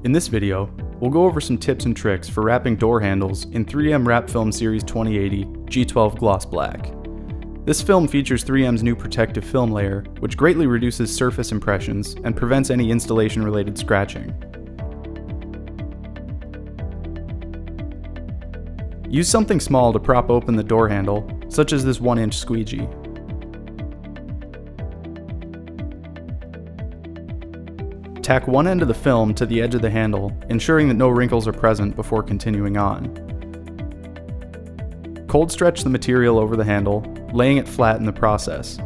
In this video, we'll go over some tips and tricks for wrapping door handles in 3M Wrap Film Series 2080 G12 Gloss Black. This film features 3M's new protective film layer, which greatly reduces surface impressions and prevents any installation-related scratching. Use something small to prop open the door handle, such as this 1-inch squeegee. Tack one end of the film to the edge of the handle, ensuring that no wrinkles are present before continuing on. Cold stretch the material over the handle, laying it flat in the process.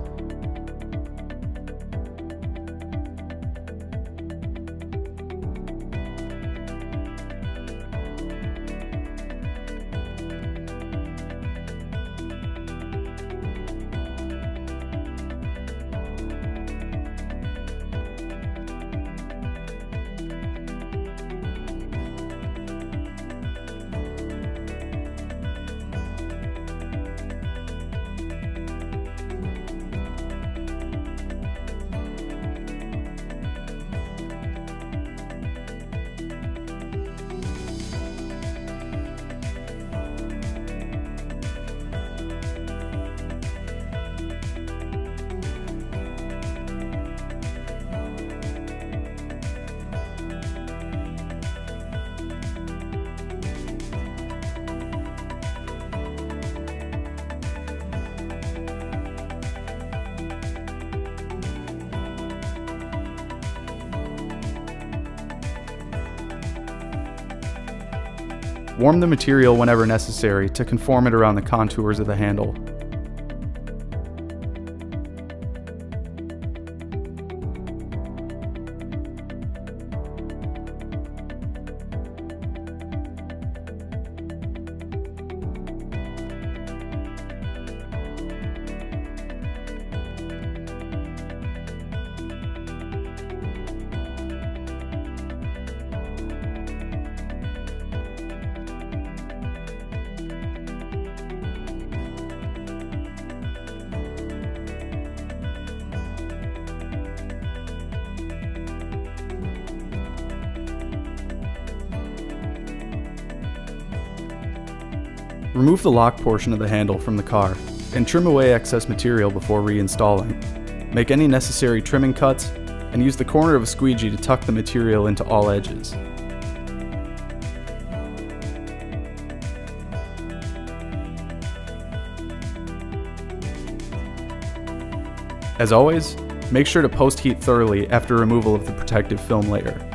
Warm the material whenever necessary to conform it around the contours of the handle. Remove the lock portion of the handle from the car and trim away excess material before reinstalling. Make any necessary trimming cuts and use the corner of a squeegee to tuck the material into all edges. As always, make sure to post-heat thoroughly after removal of the protective film layer.